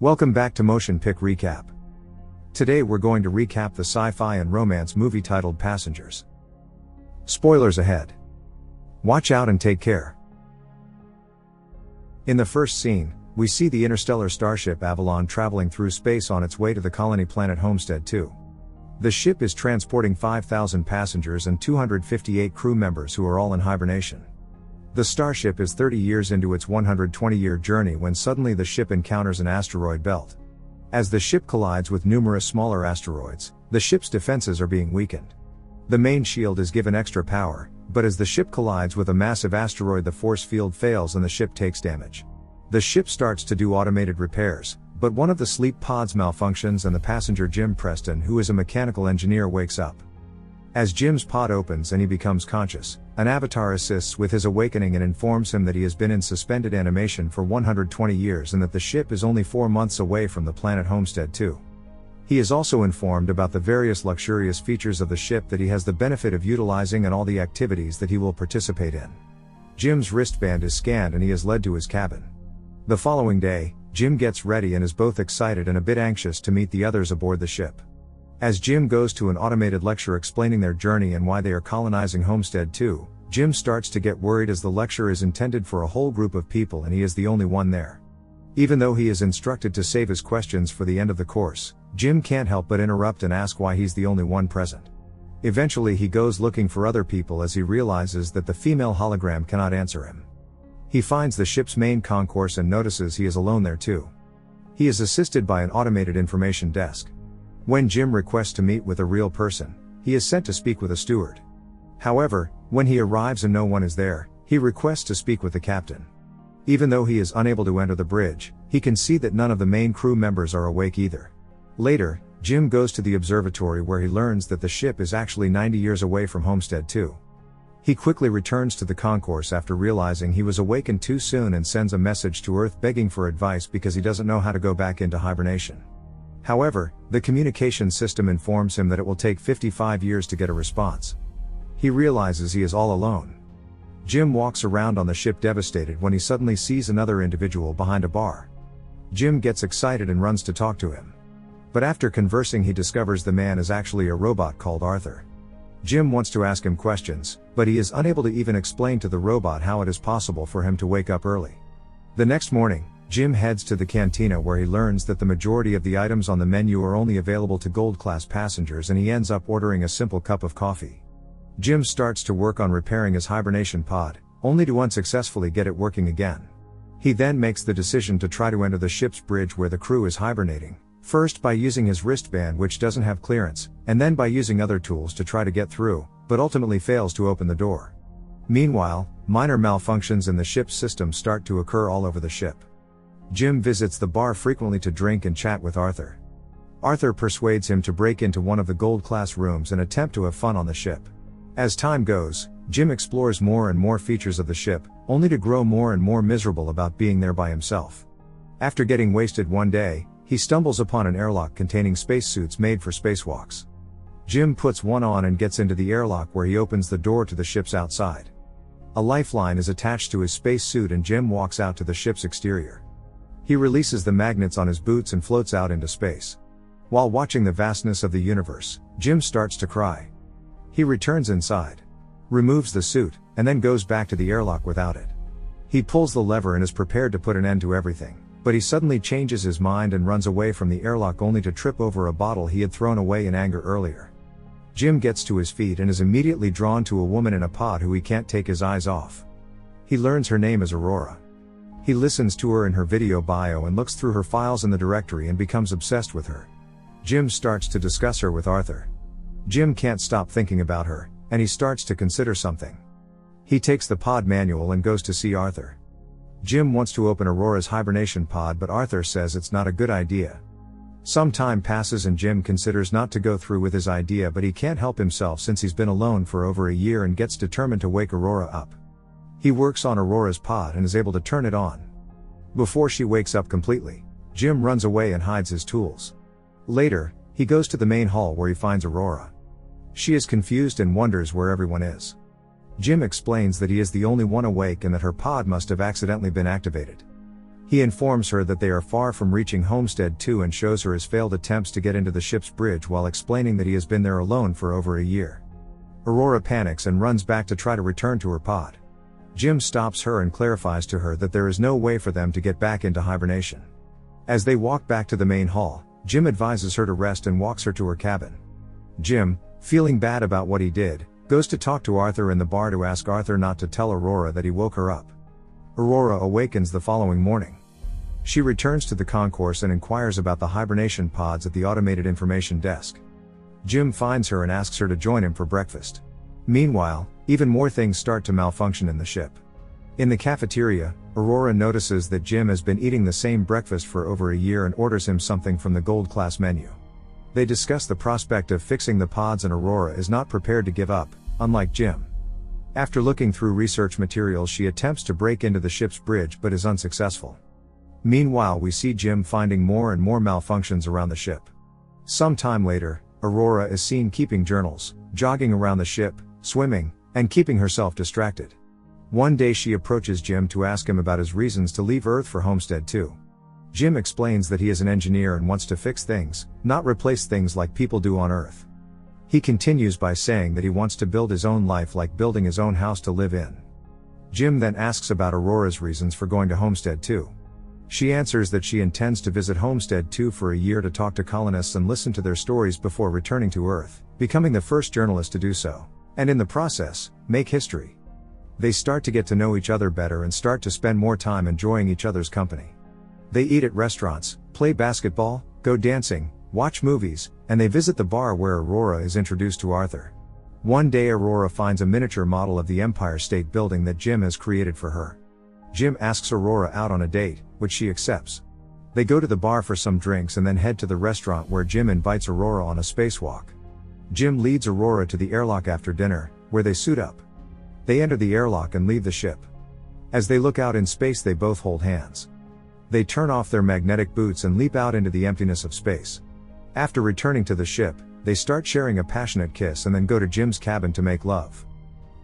Welcome back to MotionPic Recap. Today we're going to recap the sci-fi and romance movie titled Passengers. Spoilers ahead. Watch out and take care. In the first scene, we see the interstellar starship Avalon traveling through space on its way to the colony planet Homestead 2. The ship is transporting 5,000 passengers and 258 crew members who are all in hibernation. The starship is 30 years into its 120-year journey when suddenly the ship encounters an asteroid belt. As the ship collides with numerous smaller asteroids, the ship's defenses are being weakened. The main shield is given extra power, but as the ship collides with a massive asteroid, the force field fails and the ship takes damage. The ship starts to do automated repairs, but one of the sleep pods malfunctions and the passenger Jim Preston, who is a mechanical engineer, wakes up. As Jim's pod opens and he becomes conscious, an avatar assists with his awakening and informs him that he has been in suspended animation for 120 years and that the ship is only 4 months away from the planet Homestead 2. He is also informed about the various luxurious features of the ship that he has the benefit of utilizing and all the activities that he will participate in. Jim's wristband is scanned and he is led to his cabin. The following day, Jim gets ready and is both excited and a bit anxious to meet the others aboard the ship. As Jim goes to an automated lecture explaining their journey and why they are colonizing Homestead 2, Jim starts to get worried as the lecture is intended for a whole group of people and he is the only one there. Even though he is instructed to save his questions for the end of the course, Jim can't help but interrupt and ask why he's the only one present. Eventually he goes looking for other people as he realizes that the female hologram cannot answer him. He finds the ship's main concourse and notices he is alone there too. He is assisted by an automated information desk. When Jim requests to meet with a real person, he is sent to speak with a steward. However, when he arrives and no one is there, he requests to speak with the captain. Even though he is unable to enter the bridge, he can see that none of the main crew members are awake either. Later, Jim goes to the observatory where he learns that the ship is actually 90 years away from Homestead 2. He quickly returns to the concourse after realizing he was awakened too soon and sends a message to Earth begging for advice because he doesn't know how to go back into hibernation. However, the communication system informs him that it will take 55 years to get a response. He realizes he is all alone. Jim walks around on the ship devastated when he suddenly sees another individual behind a bar. Jim gets excited and runs to talk to him. But after conversing he discovers the man is actually a robot called Arthur. Jim wants to ask him questions, but he is unable to even explain to the robot how it is possible for him to wake up early. The next morning, Jim heads to the cantina where he learns that the majority of the items on the menu are only available to gold-class passengers and he ends up ordering a simple cup of coffee. Jim starts to work on repairing his hibernation pod, only to unsuccessfully get it working again. He then makes the decision to try to enter the ship's bridge where the crew is hibernating, first by using his wristband which doesn't have clearance, and then by using other tools to try to get through, but ultimately fails to open the door. Meanwhile, minor malfunctions in the ship's system start to occur all over the ship. Jim visits the bar frequently to drink and chat with Arthur. Arthur persuades him to break into one of the gold-class rooms and attempt to have fun on the ship. As time goes, Jim explores more and more features of the ship, only to grow more and more miserable about being there by himself. After getting wasted one day, he stumbles upon an airlock containing spacesuits made for spacewalks. Jim puts one on and gets into the airlock where he opens the door to the ship's outside. A lifeline is attached to his spacesuit and Jim walks out to the ship's exterior. He releases the magnets on his boots and floats out into space. While watching the vastness of the universe, Jim starts to cry. He returns inside, removes the suit, and then goes back to the airlock without it. He pulls the lever and is prepared to put an end to everything, but he suddenly changes his mind and runs away from the airlock only to trip over a bottle he had thrown away in anger earlier. Jim gets to his feet and is immediately drawn to a woman in a pod who he can't take his eyes off. He learns her name is Aurora. He listens to her in her video bio and looks through her files in the directory and becomes obsessed with her. Jim starts to discuss her with Arthur. Jim can't stop thinking about her, and he starts to consider something. He takes the pod manual and goes to see Arthur. Jim wants to open Aurora's hibernation pod, but Arthur says it's not a good idea. Some time passes and Jim considers not to go through with his idea, but he can't help himself since he's been alone for over a year and gets determined to wake Aurora up. He works on Aurora's pod and is able to turn it on. Before she wakes up completely, Jim runs away and hides his tools. Later, he goes to the main hall where he finds Aurora. She is confused and wonders where everyone is. Jim explains that he is the only one awake and that her pod must have accidentally been activated. He informs her that they are far from reaching Homestead 2 and shows her his failed attempts to get into the ship's bridge while explaining that he has been there alone for over a year. Aurora panics and runs back to try to return to her pod. Jim stops her and clarifies to her that there is no way for them to get back into hibernation. As they walk back to the main hall, Jim advises her to rest and walks her to her cabin. Jim, feeling bad about what he did, goes to talk to Arthur in the bar to ask Arthur not to tell Aurora that he woke her up. Aurora awakens the following morning. She returns to the concourse and inquires about the hibernation pods at the automated information desk. Jim finds her and asks her to join him for breakfast. Meanwhile, even more things start to malfunction in the ship. In the cafeteria, Aurora notices that Jim has been eating the same breakfast for over a year and orders him something from the gold class menu. They discuss the prospect of fixing the pods and Aurora is not prepared to give up, unlike Jim. After looking through research materials, she attempts to break into the ship's bridge but is unsuccessful. Meanwhile, we see Jim finding more and more malfunctions around the ship. Some time later, Aurora is seen keeping journals, jogging around the ship, swimming, and keeping herself distracted. One day she approaches Jim to ask him about his reasons to leave Earth for Homestead 2. Jim explains that he is an engineer and wants to fix things, not replace things like people do on Earth. He continues by saying that he wants to build his own life, like building his own house to live in. Jim then asks about Aurora's reasons for going to Homestead 2. She answers that she intends to visit Homestead 2 for a year to talk to colonists and listen to their stories before returning to Earth, becoming the first journalist to do so, and in the process, make history. They start to get to know each other better and start to spend more time enjoying each other's company. They eat at restaurants, play basketball, go dancing, watch movies, and they visit the bar where Aurora is introduced to Arthur. One day Aurora finds a miniature model of the Empire State Building that Jim has created for her. Jim asks Aurora out on a date, which she accepts. They go to the bar for some drinks and then head to the restaurant where Jim invites Aurora on a spacewalk. Jim leads Aurora to the airlock after dinner, where they suit up. They enter the airlock and leave the ship. As they look out in space, they both hold hands. They turn off their magnetic boots and leap out into the emptiness of space. After returning to the ship, they start sharing a passionate kiss and then go to Jim's cabin to make love.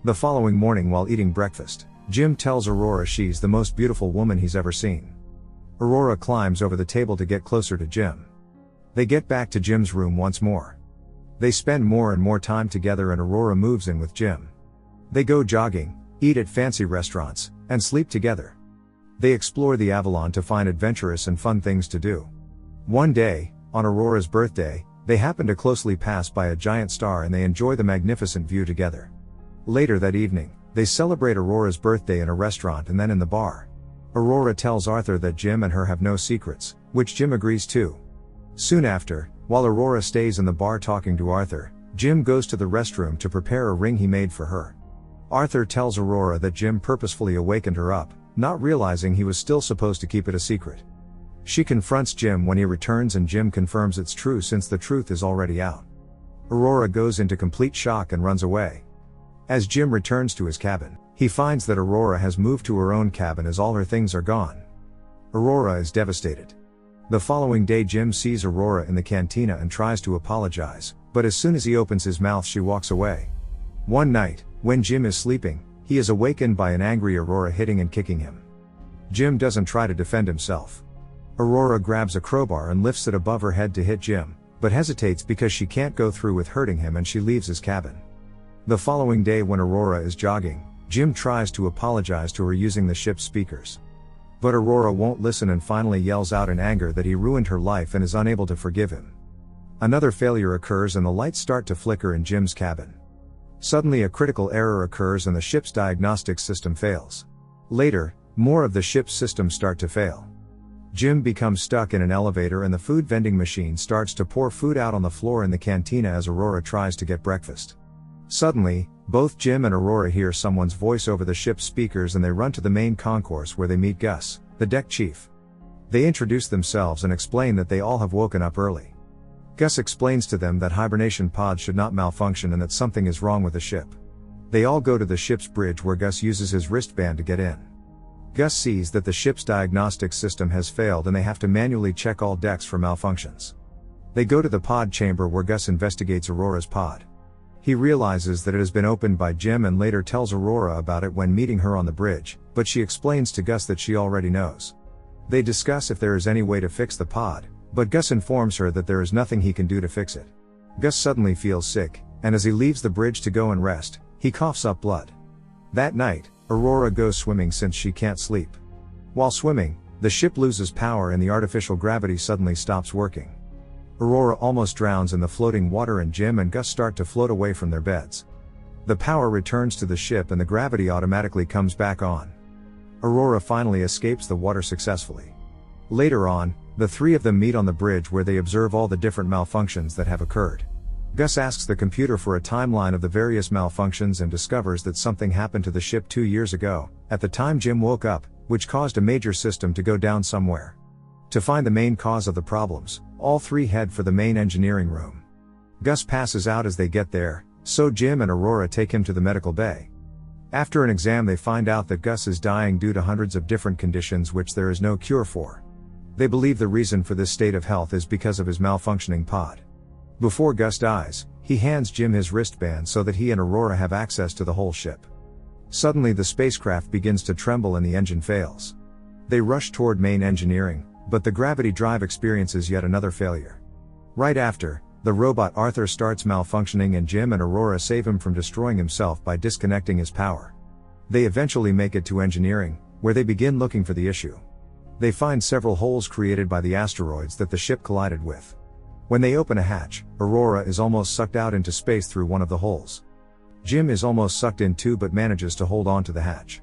The following morning, while eating breakfast, Jim tells Aurora she's the most beautiful woman he's ever seen. Aurora climbs over the table to get closer to Jim. They get back to Jim's room once more. They spend more and more time together and Aurora moves in with Jim. They go jogging, eat at fancy restaurants, and sleep together. They explore the Avalon to find adventurous and fun things to do. One day, on Aurora's birthday, they happen to closely pass by a giant star and they enjoy the magnificent view together. Later that evening, they celebrate Aurora's birthday in a restaurant and then in the bar. Aurora tells Arthur that Jim and her have no secrets, which Jim agrees to. Soon after, while Aurora stays in the bar talking to Arthur, Jim goes to the restroom to prepare a ring he made for her. Arthur tells Aurora that Jim purposefully awakened her up, not realizing he was still supposed to keep it a secret. She confronts Jim when he returns and Jim confirms it's true since the truth is already out. Aurora goes into complete shock and runs away. As Jim returns to his cabin, he finds that Aurora has moved to her own cabin as all her things are gone. Aurora is devastated. The following day Jim sees Aurora in the cantina and tries to apologize, but as soon as he opens his mouth she walks away. One night, when Jim is sleeping, he is awakened by an angry Aurora hitting and kicking him. Jim doesn't try to defend himself. Aurora grabs a crowbar and lifts it above her head to hit Jim, but hesitates because she can't go through with hurting him and she leaves his cabin. The following day when Aurora is jogging, Jim tries to apologize to her using the ship's speakers. But Aurora won't listen and finally yells out in anger that he ruined her life and is unable to forgive him. Another failure occurs and the lights start to flicker in Jim's cabin. Suddenly a critical error occurs and the ship's diagnostics system fails. Later, more of the ship's systems start to fail. Jim becomes stuck in an elevator and the food vending machine starts to pour food out on the floor in the cantina as Aurora tries to get breakfast. Suddenly, both Jim and Aurora hear someone's voice over the ship's speakers and they run to the main concourse where they meet Gus, the deck chief. They introduce themselves and explain that they all have woken up early. Gus explains to them that hibernation pods should not malfunction and that something is wrong with the ship. They all go to the ship's bridge where Gus uses his wristband to get in. Gus sees that the ship's diagnostic system has failed and they have to manually check all decks for malfunctions. They go to the pod chamber where Gus investigates Aurora's pod. He realizes that it has been opened by Jim and later tells Aurora about it when meeting her on the bridge, but she explains to Gus that she already knows. They discuss if there is any way to fix the pod, but Gus informs her that there is nothing he can do to fix it. Gus suddenly feels sick, and as he leaves the bridge to go and rest, he coughs up blood. That night, Aurora goes swimming since she can't sleep. While swimming, the ship loses power and the artificial gravity suddenly stops working. Aurora almost drowns in the floating water and Jim and Gus start to float away from their beds. The power returns to the ship and the gravity automatically comes back on. Aurora finally escapes the water successfully. Later on, the three of them meet on the bridge where they observe all the different malfunctions that have occurred. Gus asks the computer for a timeline of the various malfunctions and discovers that something happened to the ship 2 years ago, at the time Jim woke up, which caused a major system to go down somewhere. To find the main cause of the problems, all three head for the main engineering room. Gus passes out as they get there, so Jim and Aurora take him to the medical bay. After an exam they find out that Gus is dying due to hundreds of different conditions which there is no cure for. They believe the reason for this state of health is because of his malfunctioning pod. Before Gus dies, he hands Jim his wristband so that he and Aurora have access to the whole ship. Suddenly the spacecraft begins to tremble and the engine fails. They rush toward main engineering, but the gravity drive experiences yet another failure. Right after, the robot Arthur starts malfunctioning and Jim and Aurora save him from destroying himself by disconnecting his power. They eventually make it to engineering, where they begin looking for the issue. They find several holes created by the asteroids that the ship collided with. When they open a hatch, Aurora is almost sucked out into space through one of the holes. Jim is almost sucked in too but manages to hold on to the hatch.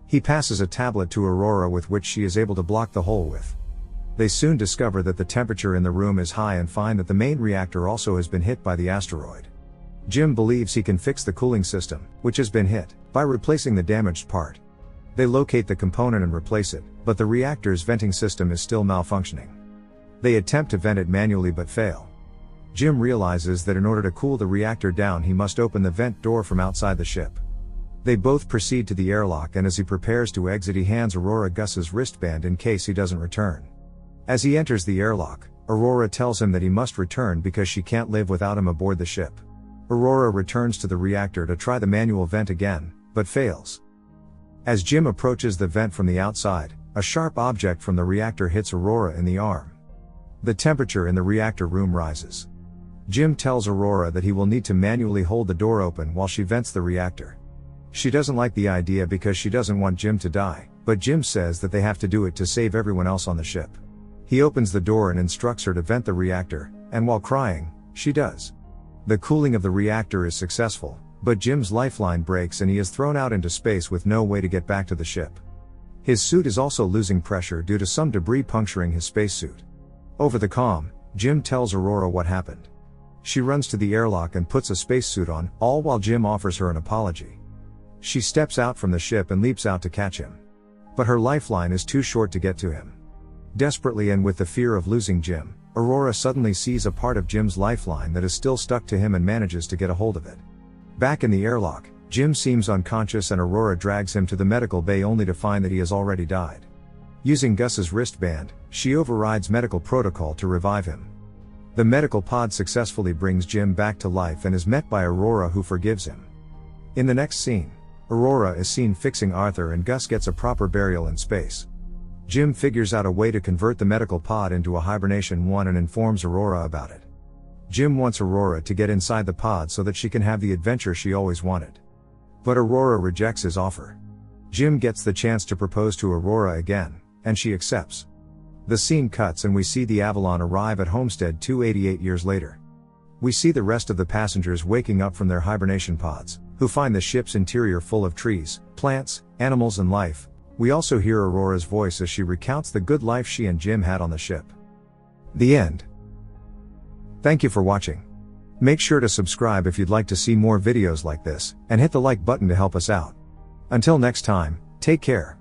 He passes a tablet to Aurora with which she is able to block the hole with. They soon discover that the temperature in the room is high and find that the main reactor also has been hit by the asteroid. Jim believes he can fix the cooling system, which has been hit, by replacing the damaged part. They locate the component and replace it, but the reactor's venting system is still malfunctioning. They attempt to vent it manually but fail. Jim realizes that in order to cool the reactor down he must open the vent door from outside the ship. They both proceed to the airlock and as he prepares to exit he hands Aurora Gus's wristband in case he doesn't return. As he enters the airlock, Aurora tells him that he must return because she can't live without him aboard the ship. Aurora returns to the reactor to try the manual vent again, but fails. As Jim approaches the vent from the outside, a sharp object from the reactor hits Aurora in the arm. The temperature in the reactor room rises. Jim tells Aurora that he will need to manually hold the door open while she vents the reactor. She doesn't like the idea because she doesn't want Jim to die, but Jim says that they have to do it to save everyone else on the ship. He opens the door and instructs her to vent the reactor, and while crying, she does. The cooling of the reactor is successful, but Jim's lifeline breaks and he is thrown out into space with no way to get back to the ship. His suit is also losing pressure due to some debris puncturing his spacesuit. Over the comm, Jim tells Aurora what happened. She runs to the airlock and puts a spacesuit on, all while Jim offers her an apology. She steps out from the ship and leaps out to catch him. But her lifeline is too short to get to him. Desperately and with the fear of losing Jim, Aurora suddenly sees a part of Jim's lifeline that is still stuck to him and manages to get a hold of it. Back in the airlock, Jim seems unconscious and Aurora drags him to the medical bay only to find that he has already died. Using Gus's wristband, she overrides medical protocol to revive him. The medical pod successfully brings Jim back to life and is met by Aurora who forgives him. In the next scene, Aurora is seen fixing Arthur and Gus gets a proper burial in space. Jim figures out a way to convert the medical pod into a hibernation one and informs Aurora about it. Jim wants Aurora to get inside the pod so that she can have the adventure she always wanted. But Aurora rejects his offer. Jim gets the chance to propose to Aurora again, and she accepts. The scene cuts and we see the Avalon arrive at Homestead 288 years later. We see the rest of the passengers waking up from their hibernation pods, who find the ship's interior full of trees, plants, animals and life. We also hear Aurora's voice as she recounts the good life she and Jim had on the ship. The end. Thank you for watching. Make sure to subscribe if you'd like to see more videos like this, and hit the like button to help us out. Until next time, take care.